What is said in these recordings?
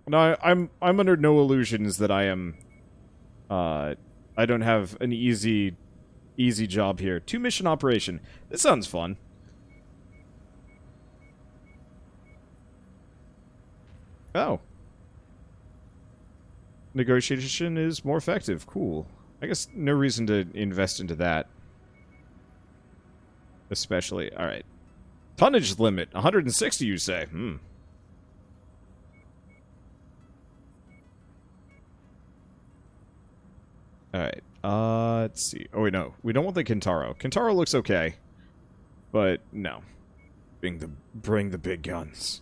No, I'm under no illusions that I am. I don't have an easy job here. 2-mission operation. This sounds fun. Oh. Negotiation is more effective. Cool. I guess no reason to invest into that. Especially. Alright. Tonnage limit. 160, you say? Alright. Let's see. Oh, wait, no. We don't want the Kintaro. Kintaro looks okay. But, no. Bring the big guns.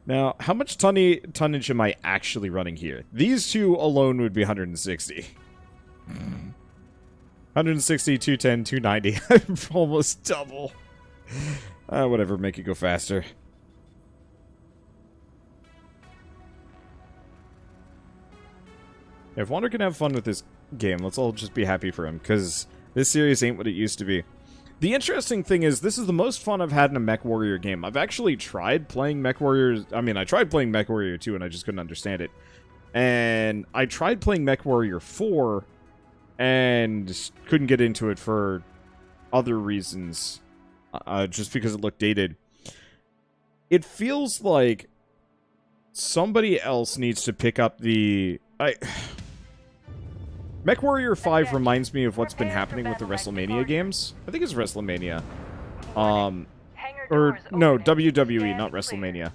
Now, how much tonnage am I actually running here? These two alone would be 160. 160, 210, 290. Almost double. Whatever, make it go faster. If Wander can have fun with this game, let's all just be happy for him, because this series ain't what it used to be. The interesting thing is, this is the most fun I've had in a MechWarrior game. I've actually tried playing MechWarriors. I mean, I tried playing MechWarrior 2, and I just couldn't understand it. And I tried playing MechWarrior 4, and couldn't get into it for other reasons, just because it looked dated. It feels like somebody else needs to pick up the... MechWarrior 5 reminds me of what's been happening with the WrestleMania games. I think it's WrestleMania. Or, no, WWE, not WrestleMania.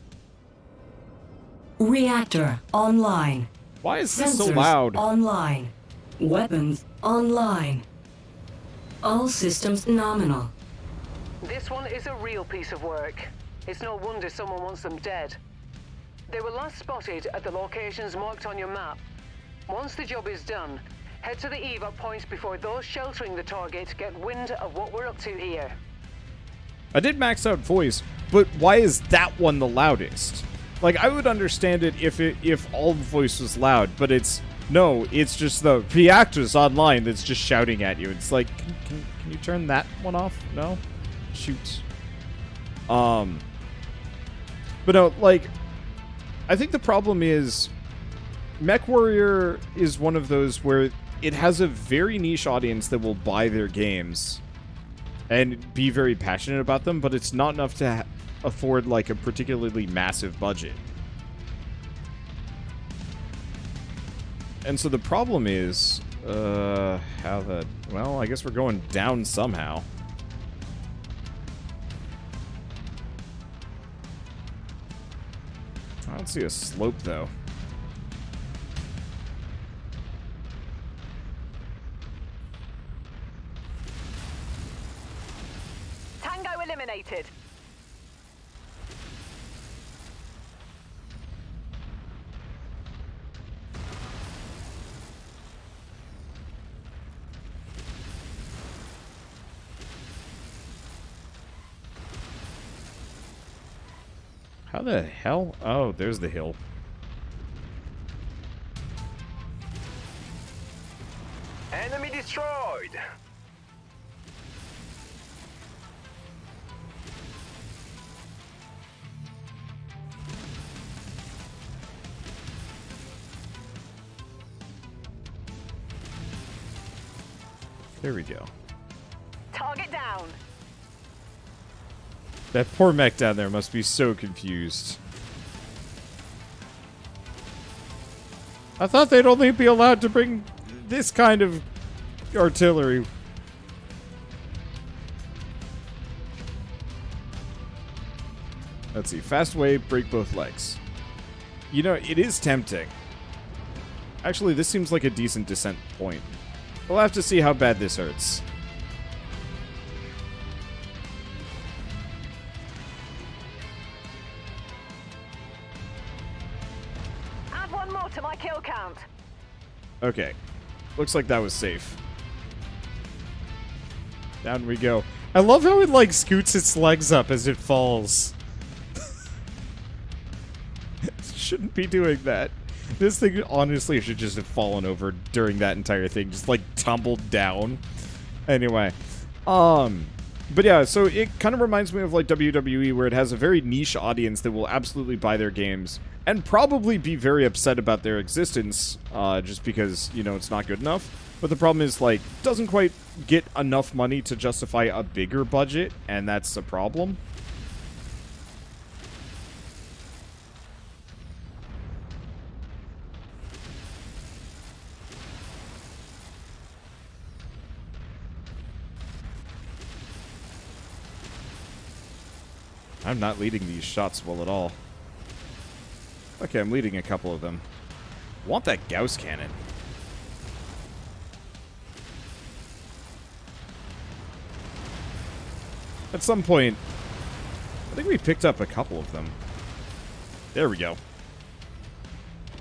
Reactor online. Why is this so Sensors loud? online. Weapons online. All systems nominal. This one is a real piece of work. It's no wonder someone wants them dead. They were last spotted at the locations marked on your map. Once the job is done, head to the evac points before those sheltering the target get wind of what we're up to here. I did max out voice, but why is that one the loudest? Like, I would understand it if all the voice was loud, but it's... No, it's just the reactors online that's just shouting at you. It's like, can you turn that one off? No? Shoot. But no, like, I think the problem is MechWarrior is one of those where it has a very niche audience that will buy their games and be very passionate about them, but it's not enough to afford, like, a particularly massive budget. And so the problem is, well, I guess we're going down somehow. I don't see a slope, though. Tango eliminated. How the hell? Oh, there's the hill. Enemy destroyed! There we go. Target down. That poor mech down there must be so confused. I thought they'd only be allowed to bring this kind of artillery. Let's see. Fast wave, break both legs. You know, it is tempting. Actually, this seems like a decent descent point. We'll have to see how bad this hurts. Add one more to my kill count. Okay. Looks like that was safe. Down we go. I love how it, like, scoots its legs up as it falls. Shouldn't be doing that. This thing honestly should just have fallen over during that entire thing. Just, like, tumbled down. Anyway. But yeah, so it kind of reminds me of, like, WWE, where it has a very niche audience that will absolutely buy their games. and probably be very upset about their existence, just because, you know, it's not good enough. But the problem is, like, doesn't quite get enough money to justify a bigger budget, and that's the problem. I'm not leading these shots well at all. Okay, I'm leading a couple of them. I want that Gauss cannon. At some point, I think we picked up a couple of them. There we go.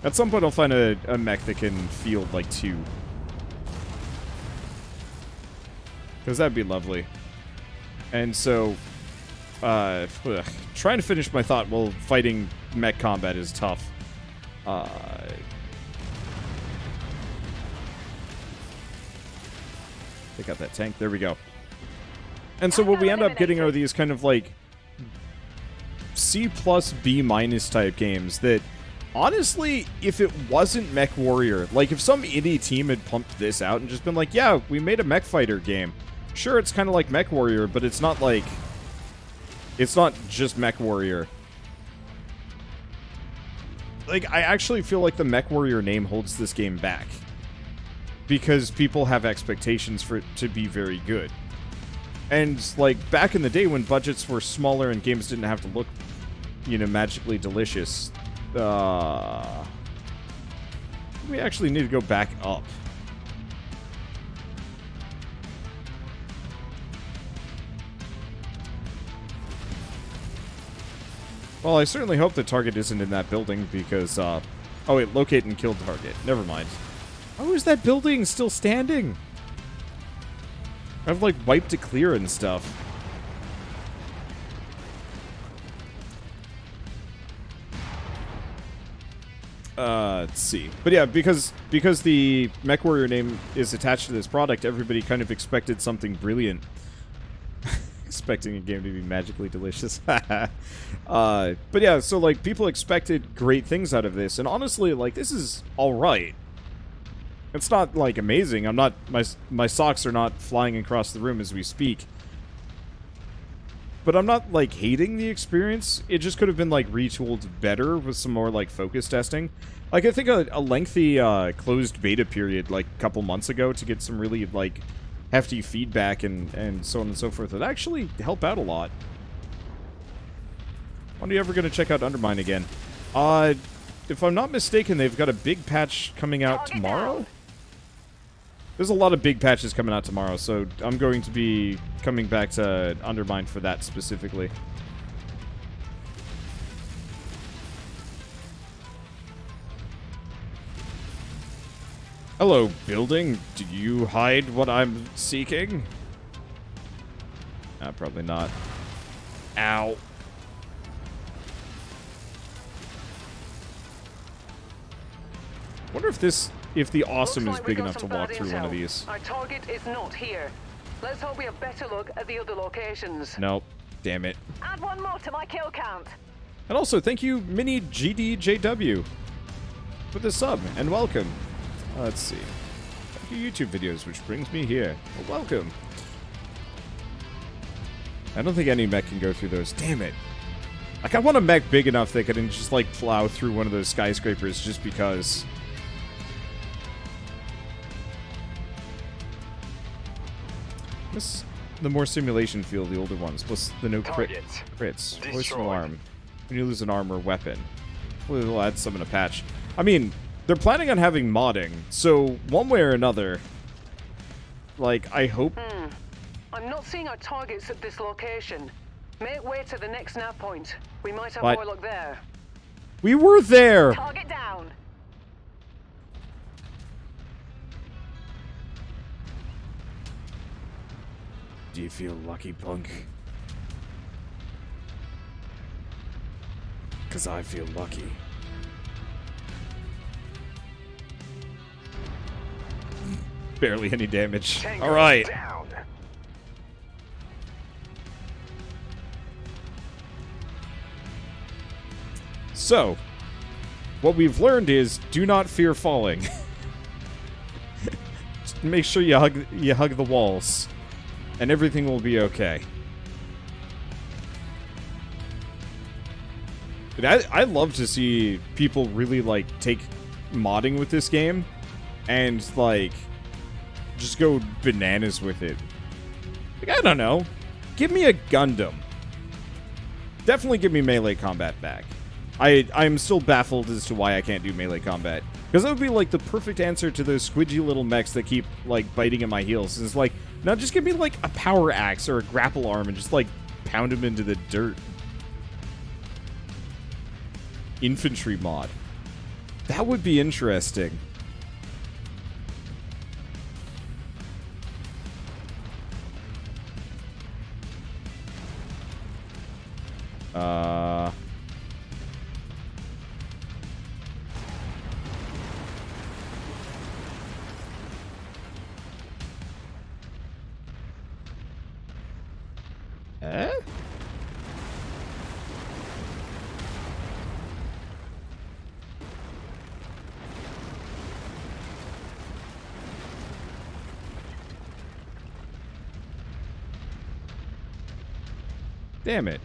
At some point, I'll find a mech that can field like 2. Because that'd be lovely. And so, trying to finish my thought while fighting mech combat is tough. Take out that tank. There we go. And so what we end up getting are these kind of like C+, B- type games that, honestly, if it wasn't MechWarrior, like if some indie team had pumped this out and just been like, yeah, we made a mech fighter game. Sure, it's kind of like MechWarrior, but it's not like, it's not just MechWarrior. Like, I actually feel like the MechWarrior name holds this game back. Because people have expectations for it to be very good. And, like, back in the day when budgets were smaller and games didn't have to look, you know, magically delicious, we actually need to go back up. Well, I certainly hope the target isn't in that building because, oh wait, locate and kill target. Never mind. How is that building still standing? I've, like, wiped it clear and stuff. Let's see. But yeah, because the MechWarrior name is attached to this product, everybody kind of expected something brilliant. Expecting a game to be magically delicious. But yeah, so, like, people expected great things out of this, and honestly, like, this is alright. It's not, like, amazing. I'm not, my socks are not flying across the room as we speak. But I'm not, like, hating the experience. It just could have been, like, retooled better with some more, like, focus testing. Like, I think a lengthy, closed beta period, like, a couple months ago to get some really, like, hefty feedback and so on and so forth would actually help out a lot. When are you ever going to check out Undermine again? If I'm not mistaken, they've got a big patch coming out tomorrow? There's a lot of big patches coming out tomorrow, so I'm going to be coming back to Undermine for that specifically. Hello, building. Do you hide what I'm seeking? Probably not. Ow. Wonder if the awesome is big enough to walk through one of these. Our target is not here. Let's hope we have better luck at the other locations. Nope. Damn it. Add one more to my kill count. And also, thank you, Mini GDJW, for the sub, and welcome. Let's see. Thank you, YouTube videos, which brings me here. Well, welcome. I don't think any mech can go through those. Damn it. Like, I want a mech big enough that can just, like, plow through one of those skyscrapers just because. This, the more simulation feel, the older ones. Plus the no crits. Hoist an alarm. When you lose an arm or weapon. We'll add some in a patch. I mean, they're planning on having modding, so one way or another, like, I hope. I'm not seeing our targets at this location. Make way to the next nav point. We might have What? more luck there. We were there! Target down. Do you feel lucky, punk? 'Cause I feel lucky. Barely any damage. Alright. Down. So, what we've learned is do not fear falling. Just make sure you hug the walls, and everything will be okay. But I love to see people really like take modding with this game and like just go bananas with it. Like, I don't know. Give me a Gundam. Definitely give me melee combat back. I'm still baffled as to why I can't do melee combat. Because that would be like the perfect answer to those squidgy little mechs that keep like biting at my heels. It's like, no, just give me like a power axe or a grapple arm and just like pound them into the dirt. Infantry mod. That would be interesting. Damn it.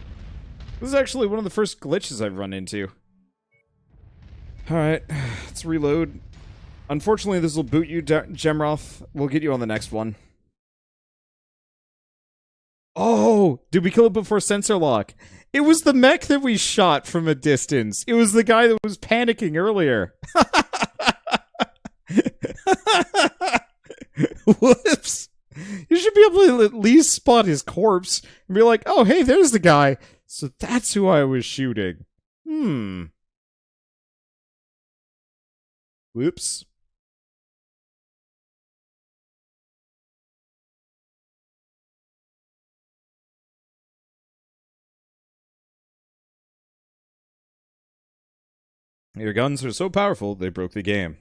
This is actually one of the first glitches I've run into. Alright, let's reload. Unfortunately, this will boot you, Gemroth. We'll get you on the next one. Oh! Did we kill it before sensor lock? It was the mech that we shot from a distance. It was the guy that was panicking earlier. Whoops! You should be able to at least spot his corpse and be like, oh, hey, there's the guy. So that's who I was shooting. Whoops. Your guns are so powerful, they broke the game.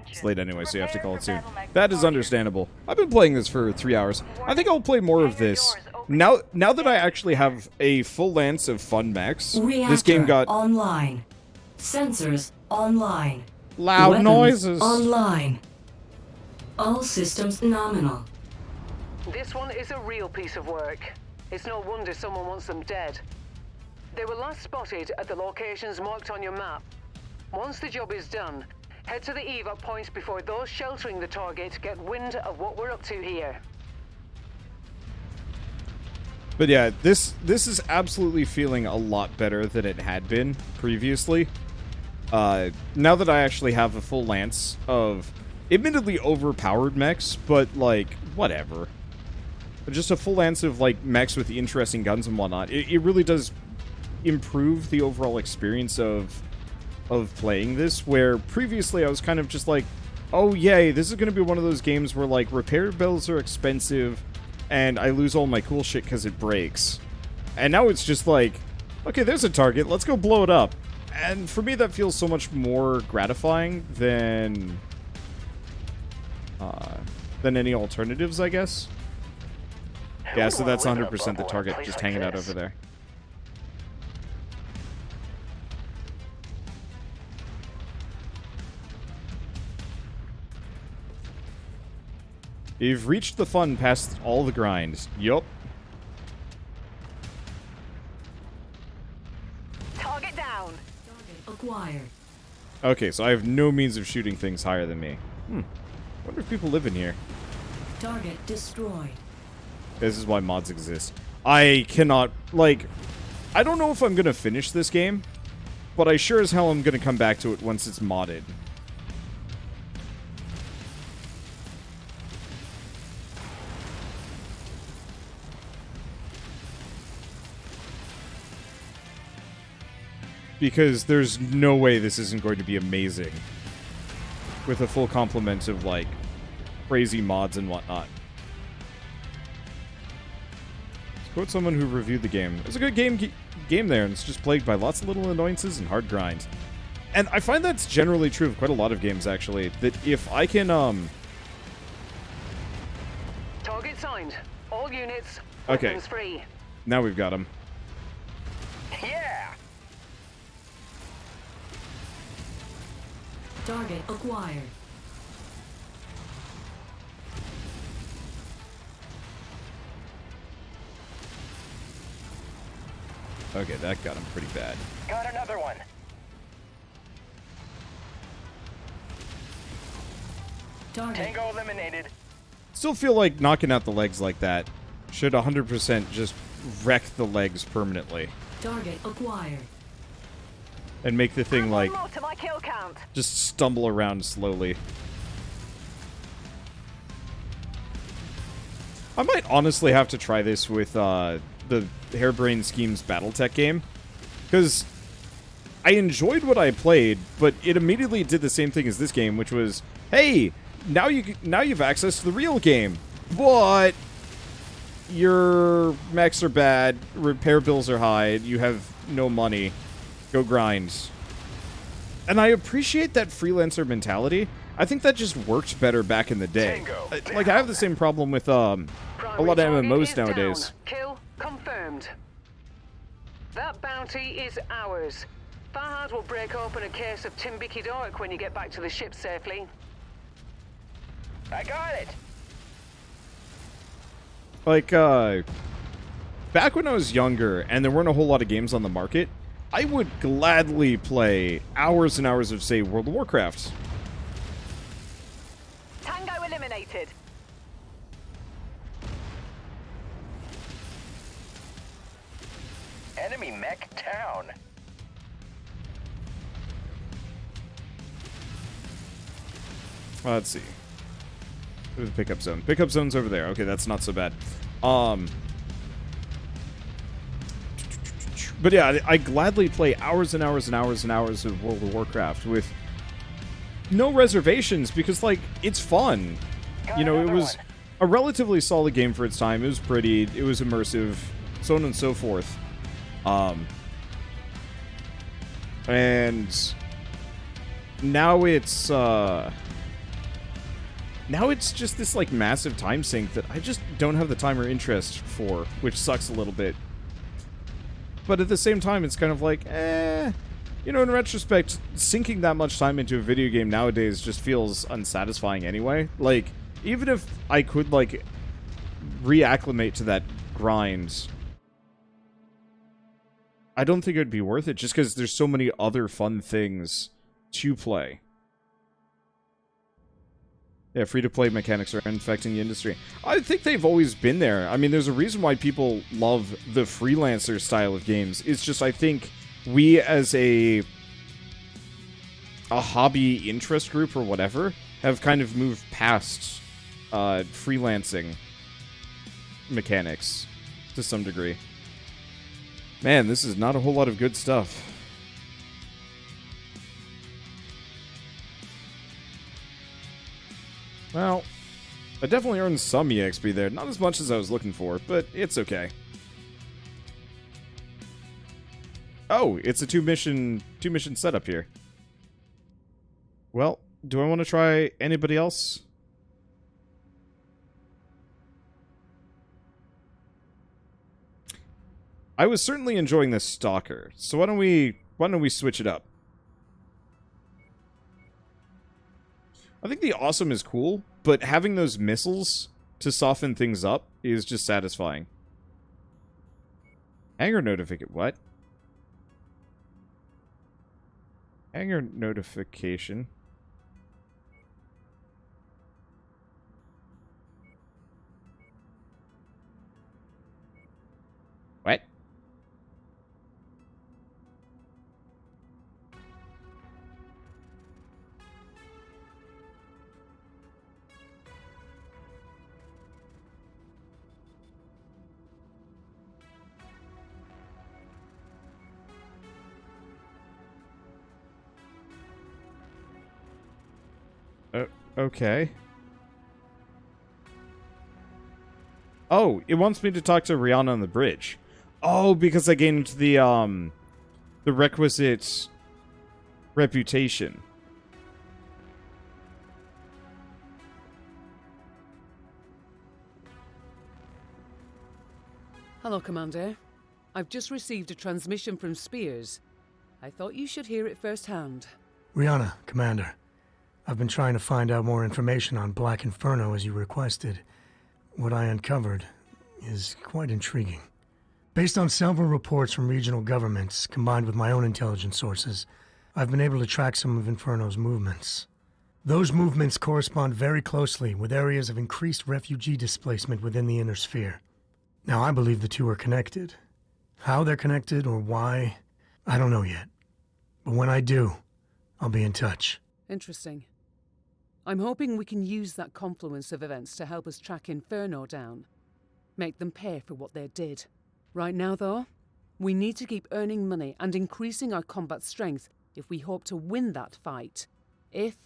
It's late anyway, so you have to call it soon. That is understandable. I've been playing this for 3 hours. I think I'll play more of this. Now that I actually have a full lance of fun mechs, this game got... online. Sensors online. Loud Weapons noises. Online. All systems nominal. This one is a real piece of work. It's no wonder someone wants them dead. They were last spotted at the locations marked on your map. Once the job is done, head to the evac points before those sheltering the target get wind of what we're up to here. But yeah, this is absolutely feeling a lot better than it had been previously. Now that I actually have a full lance of admittedly overpowered mechs, but like, whatever. Just a full lance of like mechs with interesting guns and whatnot. It really does improve the overall experience of playing this, where previously I was kind of just like, oh yay, this is going to be one of those games where like repair bills are expensive and I lose all my cool shit because it breaks. And now it's just like, okay, there's a target, let's go blow it up. And for me that feels so much more gratifying than any alternatives, I guess. Yeah, so that's 100% the target just hanging out over there. You've reached the fun past all the grinds. Yup. Target down. Target acquired. Okay, so I have no means of shooting things higher than me. Wonder if people live in here. Target destroyed. This is why mods exist. I cannot, like, I don't know if I'm gonna finish this game, but I sure as hell am gonna come back to it once it's modded. Because there's no way this isn't going to be amazing. With a full complement of, like, crazy mods and whatnot. Let's quote someone who reviewed the game. It's a good game. game there, and it's just plagued by lots of little annoyances and hard grind. And I find that's generally true of quite a lot of games, actually. That if I can, Target signed. All units. Okay. Weapons free. Now we've got him. Yeah! Target acquired. Okay, that got him pretty bad. Got another one. Target. Tango eliminated. Still feel like knocking out the legs like that should 100% just wreck the legs permanently. Target acquired. And make the thing, like, More to my kill count. just stumble around slowly. I might honestly have to try this with the Harebrained Schemes BattleTech game, because I enjoyed what I played, but it immediately did the same thing as this game, which was, hey, now you've access to the real game, but your mechs are bad, repair bills are high, you have no money, go grind. And I appreciate that freelancer mentality. I think that just worked better back in the day. Tango Like, I have the same problem with a lot of MMOs nowadays. Down. Kill confirmed. That bounty is ours. Farhad will break open a case of Timbiki Dork when you get back to the ship safely. I got it. Like, back when I was younger and there weren't a whole lot of games on the market, I would gladly play hours and hours of, say, World of Warcraft. Tango eliminated. Enemy mech down. Let's see. Where's the pickup zone? Pickup zone's over there. Okay, that's not so bad. But yeah, I gladly play hours and hours and hours and hours of World of Warcraft with no reservations because, like, it's fun. Got You know, it another was one. a relatively solid game for its time. It was pretty. It was immersive, so on and so forth. And now it's just this, like, massive time sink that I just don't have the time or interest for, which sucks a little bit. But at the same time, it's kind of like, you know, in retrospect, sinking that much time into a video game nowadays just feels unsatisfying anyway. Like, even if I could, like, reacclimate to that grind, I don't think it would be worth it just because there's so many other fun things to play. Yeah, free-to-play mechanics are infecting the industry. I think they've always been there. I mean, there's a reason why people love the freelancer style of games. It's just, I think, we as a hobby interest group or whatever have kind of moved past freelancing mechanics to some degree. Man, this is not a whole lot of good stuff. Well, I definitely earned some EXP there. Not as much as I was looking for, but it's okay. Oh, it's a two-mission setup here. Well, do I want to try anybody else? I was certainly enjoying this Stalker, so why don't we switch it up? I think the awesome is cool, but having those missiles to soften things up is just satisfying. Hangar notification. What? Hangar notification. What? Okay. Oh, it wants me to talk to Rihanna on the bridge. Oh, because I gained the requisite reputation. Hello, Commander. I've just received a transmission from Spears. I thought you should hear it firsthand. Rihanna, Commander. I've been trying to find out more information on Black Inferno as you requested. What I uncovered is quite intriguing. Based on several reports from regional governments, combined with my own intelligence sources, I've been able to track some of Inferno's movements. Those movements correspond very closely with areas of increased refugee displacement within the inner sphere. Now, I believe the two are connected. How they're connected or why, I don't know yet. But when I do, I'll be in touch. Interesting. I'm hoping we can use that confluence of events to help us track Inferno down. Make them pay for what they did. Right now, though, we need to keep earning money and increasing our combat strength if we hope to win that fight. If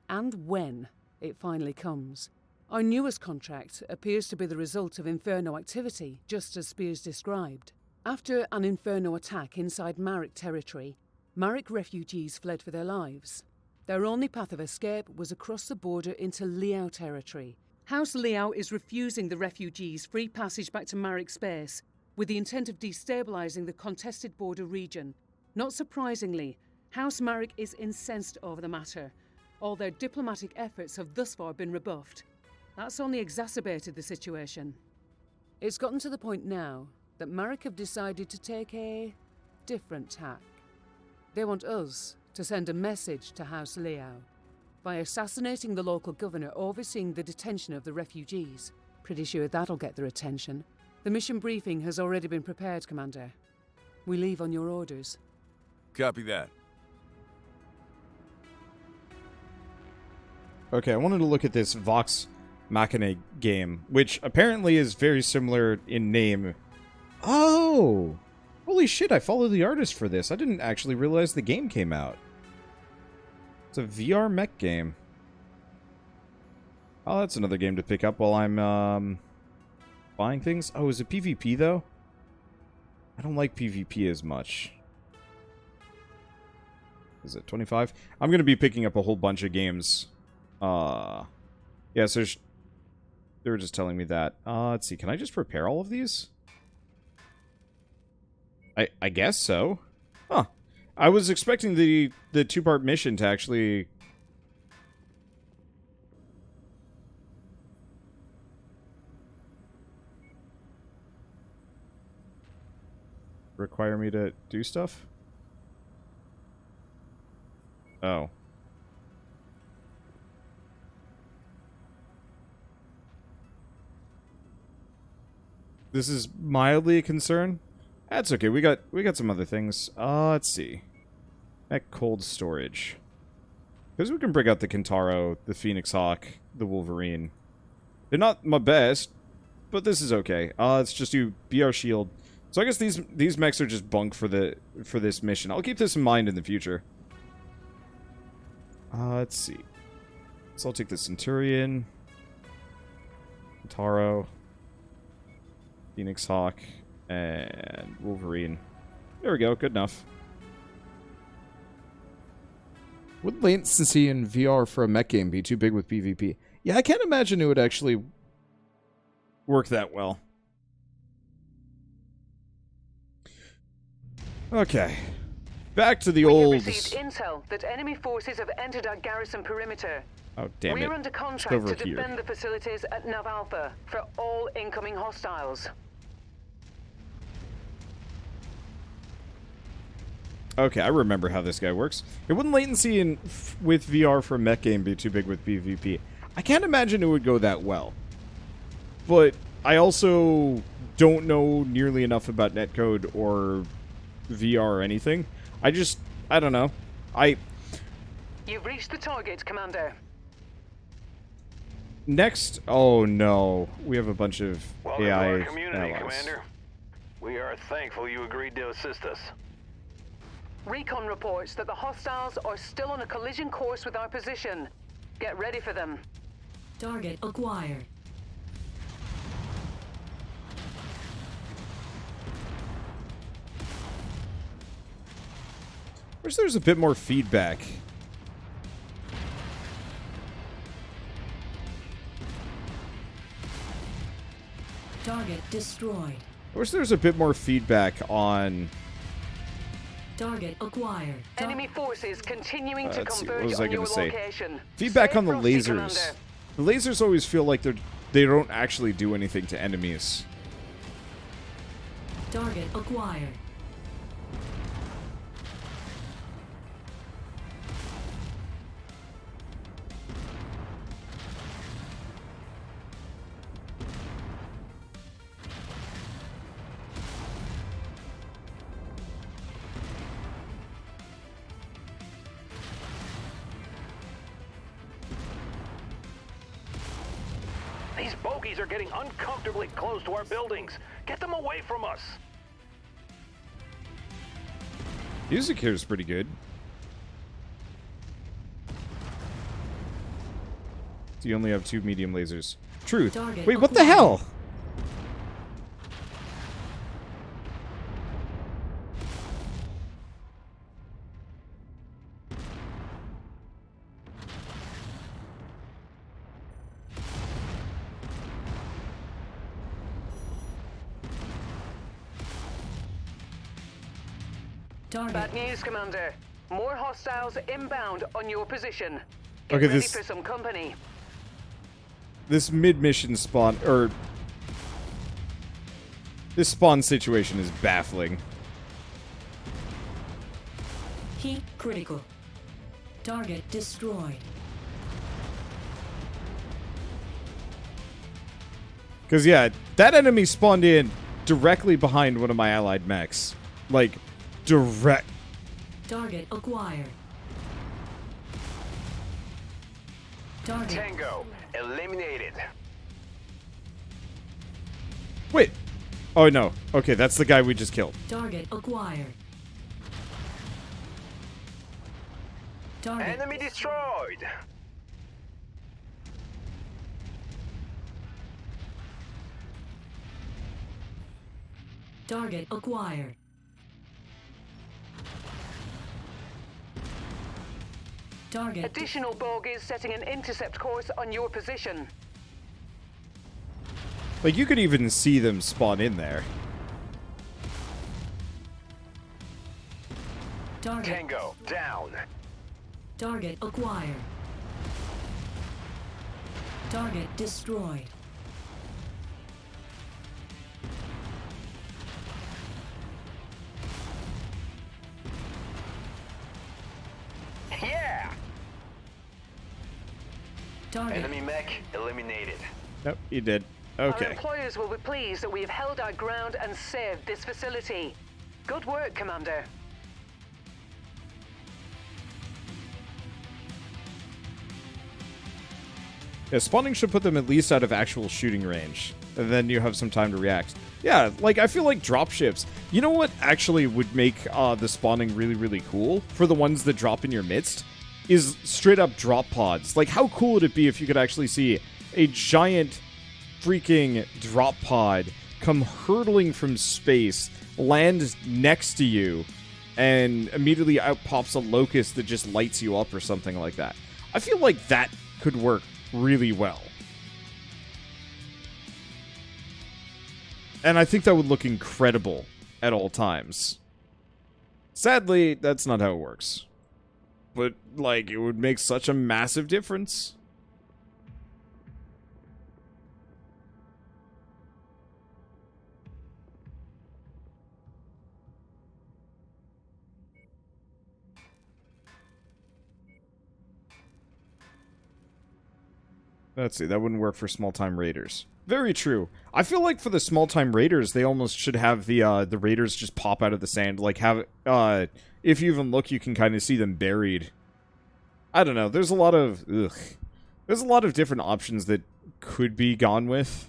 and when it finally comes. Our newest contract appears to be the result of Inferno activity, just as Spears described. After an Inferno attack inside Marek territory, Marek refugees fled for their lives. Their only path of escape was across the border into Liao territory. House Liao is refusing the refugees free passage back to Marek space, with the intent of destabilizing the contested border region. Not surprisingly, House Marek is incensed over the matter. All their diplomatic efforts have thus far been rebuffed. That's only exacerbated the situation. It's gotten to the point now that Marek have decided to take a different tack. They want us to send a message to House Liao by assassinating the local governor overseeing the detention of the refugees. Pretty sure that'll get their attention. The mission briefing has already been prepared, Commander. We leave on your orders. Copy that. Okay, I wanted to look at this Vox Machina game, which apparently is very similar in name. Oh! Holy shit, I followed the artist for this. I didn't actually realize the game came out. It's a VR mech game. Oh, that's another game to pick up while I'm, buying things. Oh, is it PvP, though? I don't like PvP as much. Is it 25? I'm going to be picking up a whole bunch of games. Yeah, so they were just telling me that. Let's see, can I just repair all of these? I guess so. Huh. I was expecting the two-part mission to actually... require me to do stuff? Oh. This is mildly a concern. That's okay. We got some other things. Let's see. Mech cold storage. Because we can bring out the Kintaro, the Phoenix Hawk, the Wolverine. They're not my best, but this is okay. Let's just do BR Shield. So I guess these mechs are just bunk for this mission. I'll keep this in mind in the future. Let's see. So I'll take the Centurion, Kintaro, Phoenix Hawk, and Wolverine. There we go, good enough. Would latency in VR for a mech game be too big with PvP? Yeah, I can't imagine it would actually work that well. Okay. Back to the old... We have received intel that enemy forces have entered our garrison perimeter. Oh, damn it. We're under contract to defend the facilities at Nav Alpha for all incoming hostiles. Okay, I remember how this guy works. It wouldn't latency with VR for a mech game be too big with PvP. I can't imagine it would go that well. But I also don't know nearly enough about netcode or VR or anything. I don't know. You've reached the target, Commander. Next, oh no, we have a bunch of Welcome AI to our community, allies. Commander. We are thankful you agreed to assist us. Recon reports that the hostiles are still on a collision course with our position. Get ready for them. Target acquired. Wish there was a bit more feedback. Target destroyed. I wish there was a bit more feedback on... Target acquired. Enemy forces continuing to let's see, what converge was I on your gonna say? location. Feedback Stay on the frosty, lasers. Commander. The lasers always feel like they don't actually do anything to enemies. Target acquired. These bogies are getting uncomfortably close to our buildings. Get them away from us. Music here is pretty good. So you only have 2 medium lasers. Truth. Target Wait, what the acquired. hell? Target. Bad news, Commander. More hostiles inbound on your position. Get Okay, ready this- for some company. This mid-mission spawn, or... This spawn situation is baffling. Heat critical. Target destroyed. Because, yeah, that enemy spawned in directly behind one of my allied mechs. Like, direct... Target acquired. Target. Tango, eliminated. Wait. Oh, no. Okay, that's the guy we just killed. Target acquired. Target. Enemy destroyed. Target acquired. Target. Additional bogies setting an intercept course on your position. Like, you could even see them spawn in there. Target. Tango, down. Target acquired. Target destroyed. Yeah! Target. Enemy mech eliminated. Nope, he did. Our Okay. employers will be pleased that we have held our ground and saved this facility. Good work, Commander. Yeah, spawning should put them at least out of actual shooting range. And then you have some time to react. Yeah, like, I feel like dropships. You know what actually would make the spawning really, really cool? For the ones that drop in your midst? Is straight up drop pods. Like, how cool would it be if you could actually see a giant freaking drop pod come hurtling from space, land next to you, and immediately out pops a locust that just lights you up or something like that. I feel like that could work really well. And I think that would look incredible at all times. Sadly, that's not how it works. But, like, it would make such a massive difference. Let's see, that wouldn't work for small-time raiders. Very true. I feel like for the small-time raiders, they almost should have the raiders just pop out of the sand. Like, have, if you even look, you can kind of see them buried. I don't know, there's a lot of, there's a lot of different options that could be gone with.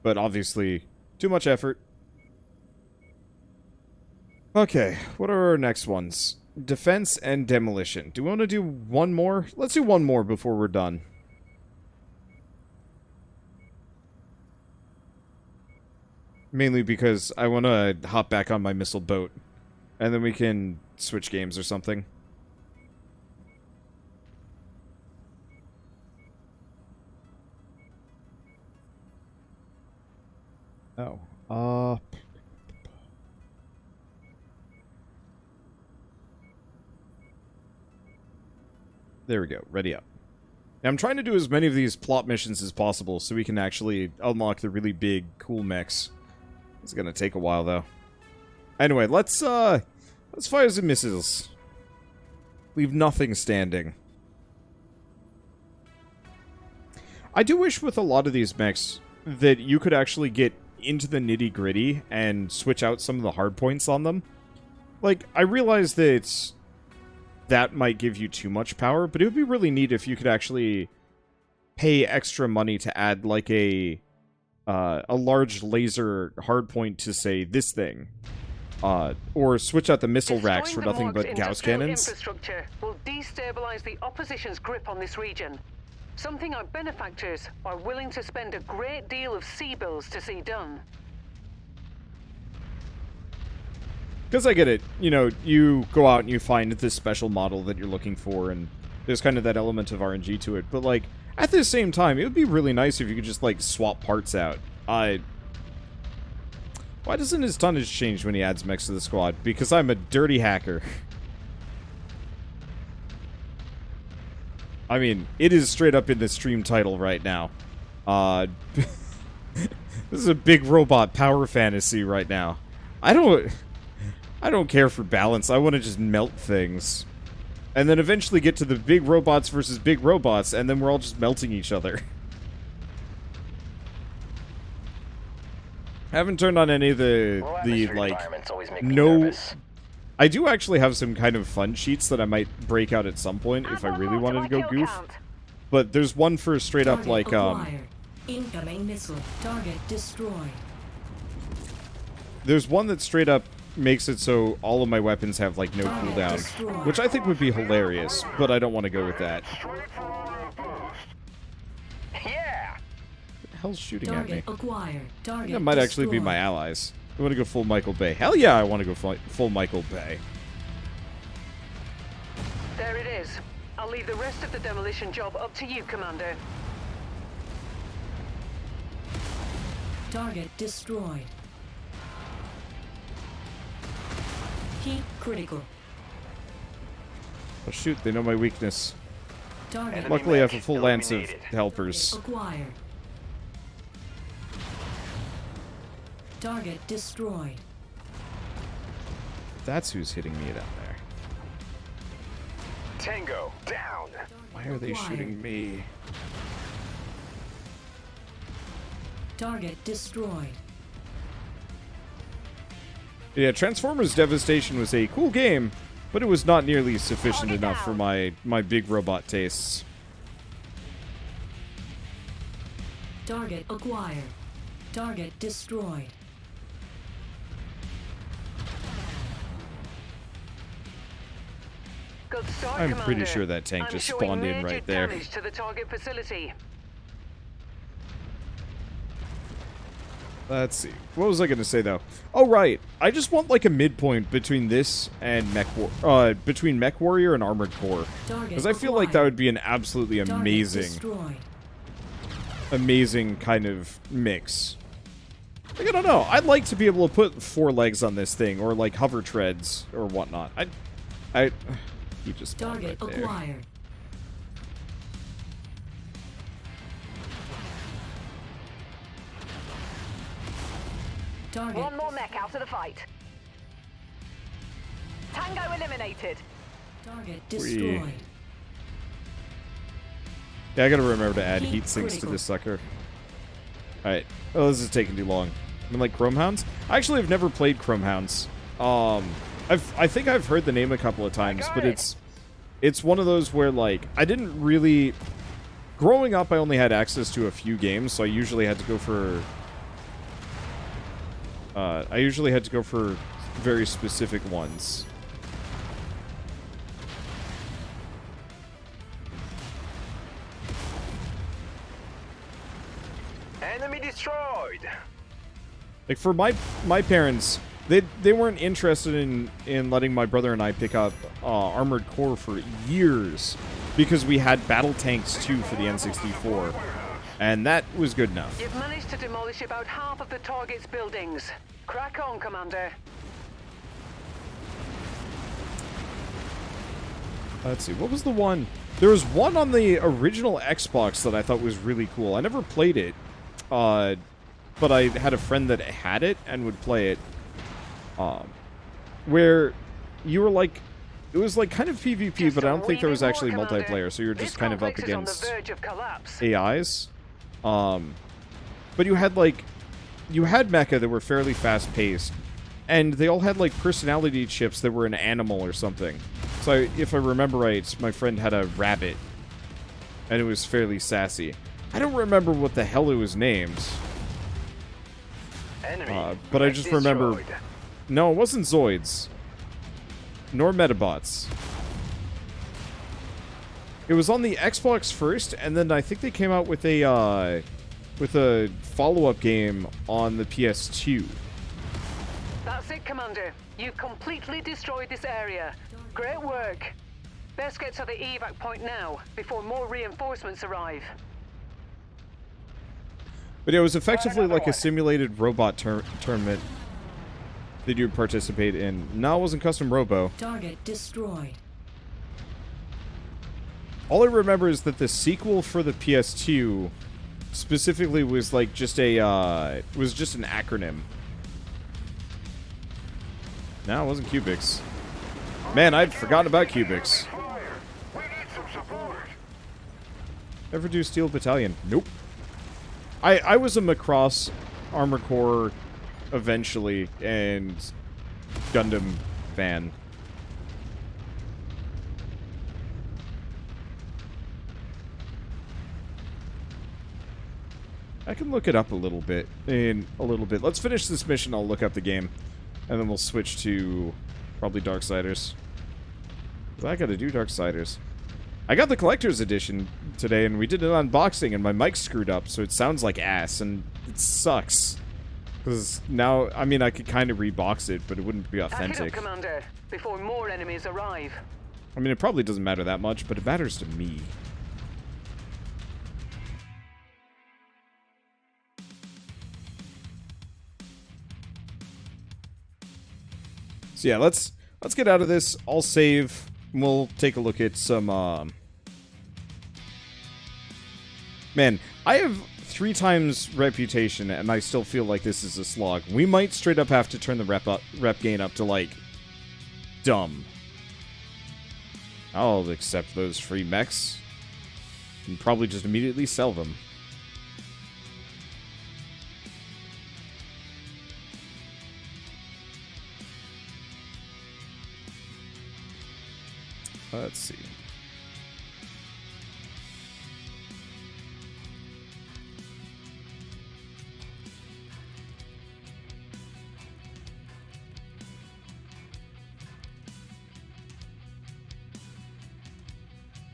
But obviously, too much effort. Okay, what are our next ones? Defense and demolition. Do we want to do one more? Let's do one more before we're done. Mainly because I want to hop back on my missile boat. And then we can switch games or something. Oh. There we go. Ready up. Now, I'm trying to do as many of these plot missions as possible so we can actually unlock the really big, cool mechs. It's gonna take a while, though. Anyway, let's fire some missiles. Leave nothing standing. I do wish with a lot of these mechs that you could actually get into the nitty-gritty and switch out some of the hard points on them. Like, I realize that that might give you too much power, but it would be really neat if you could actually pay extra money to add, like, a large laser hardpoint to, say, this thing. Or switch out the missile racks for nothing but Gauss cannons. Infrastructure will destabilize the opposition's grip on this region. Something our benefactors are willing to spend a great deal of sea bills to see done. Because I get it. You know, you go out and you find this special model that you're looking for, and there's kind of that element of RNG to it. But, like, at the same time, it would be really nice if you could just, like, swap parts out. Why doesn't his tonnage change when he adds mechs to the squad? Because I'm a dirty hacker. I mean, it is straight up in the stream title right now. This is a big robot power fantasy right now. I don't care for balance. I want to just melt things. And then eventually get to the big robots versus big robots, and then we're all just melting each other. I haven't turned on any of the like, no... I do actually have some kind of fun cheats that I might break out at some point if I really wanted to go goof. But there's one for straight up, like, Incoming missile. Target destroyed. There's one that straight up makes it so all of my weapons have, like, no cooldown. Which I think would be hilarious, but I don't want to go with that. Yeah! What the hell's shooting at me? Acquired. I think that might actually be my allies. I want to go full Michael Bay. Hell yeah, I want to go full Michael Bay. There it is. I'll leave the rest of the demolition job up to you, Commander. Target destroyed. Heat critical. Oh shoot, they know my weakness. Target Luckily I have a full lance of helpers. acquired. Target destroyed. That's who's hitting me down there. Tango, down! Why are they shooting me? Target destroyed. Yeah, Transformers Devastation was a cool game, but it was not nearly sufficient enough for my big robot tastes. Target acquired. Target destroyed. Good start, I'm Commander. pretty sure that tank just spawned in right there. Damage to the target facility. Let's see. What was I going to say, though? Oh, right. I just want, like, a midpoint between this and between MechWarrior and Armored Core. Because I feel like that would be an absolutely amazing kind of mix. Like, I don't know. I'd like to be able to put 4 legs on this thing, or, like, hover treads, or whatnot. He just spawned right there. Acquired. Target. One more mech out of the fight. Tango eliminated. Target destroyed. Yeah, I gotta remember to add Heat heat sinks to critical. this sucker. Alright. Oh, this is taking too long. I mean, like, Chrome Hounds? I actually have never played Chrome Hounds. I think I've heard the name a couple of times, but it's one of those where, like, I didn't really... Growing up, I only had access to a few games, so I usually had to go for... very specific ones. Enemy destroyed! Like, for my parents, they weren't interested in letting my brother and I pick up Armored Core for years because we had Battle Tanks 2 for the N64, and that was good enough. You've managed to demolish about half of the target's buildings. Crack on, Commander. Let's see, what was the one? There was one on the original Xbox that I thought was really cool. I never played it, but I had a friend that had it and would play it. Where you were like, it was like kind of PvP, but I don't think there was actually multiplayer, so you're just kind of up against AIs. But you had mecha that were fairly fast-paced, and they all had like personality chips that were an animal or something. So if I remember right, my friend had a rabbit, and it was fairly sassy. I don't remember what the hell it was named. But I just remember... No, it wasn't Zoids. Nor Metabots. It was on the Xbox first, and then I think they came out with a follow-up game on the PS2. That's it, Commander. You've completely destroyed this area. Great work. Best get to the evac point now, before more reinforcements arrive. But it was effectively like a simulated robot tournament that you'd participate in. No, it wasn't custom robo. Target destroyed. All I remember is that the sequel for the PS2 specifically was like just a was just an acronym. No, it wasn't Cubics. Man, I'd forgotten about Cubics. Ever do Steel Battalion? Nope. I was a Macross Armor Corps eventually, and Gundam fan. I can look it up a little bit. Let's finish this mission, I'll look up the game. And then we'll switch to probably Darksiders. I gotta do Darksiders. I got the Collector's Edition today, and we did an unboxing, and my mic screwed up, so it sounds like ass, and it sucks. Because now, I mean, I could kind of rebox it, but it wouldn't be Pack it authentic. up, Commander, before more enemies arrive. I mean, it probably doesn't matter that much, but it matters to me. So yeah, let's get out of this. I'll save. We'll take a look at some, Man, I have 3 times reputation, and I still feel like this is a slog. We might straight up have to turn the rep gain up to, like, dumb. I'll accept those free mechs. And probably just immediately sell them. Let's see.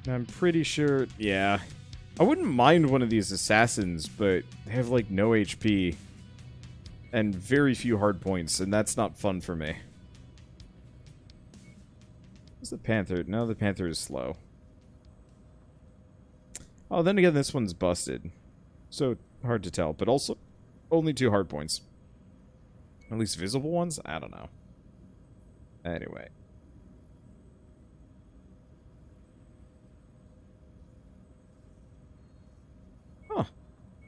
I'm pretty sure, yeah. I wouldn't mind one of these assassins, but they have like no HP and very few hard points, and that's not fun for me. What's the Panther? No, the Panther is slow. Oh, then again, this one's busted. So, hard to tell. But also, only 2 hard points. At least visible ones? I don't know. Anyway. Huh.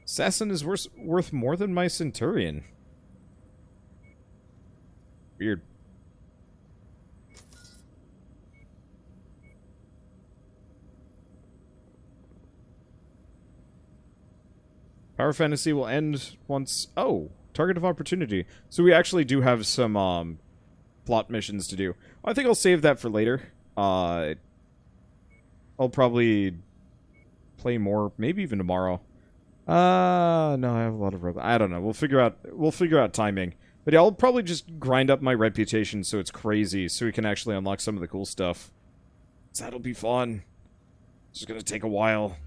Assassin is worth more than my Centurion. Weird. Power Fantasy will end once... Oh, Target of Opportunity. So we actually do have some plot missions to do. I think I'll save that for later. I'll probably play more, maybe even tomorrow. No, I have a lot of... I don't know. We'll figure out timing. But yeah, I'll probably just grind up my reputation so it's crazy, so we can actually unlock some of the cool stuff. So that'll be fun. It's just gonna take a while.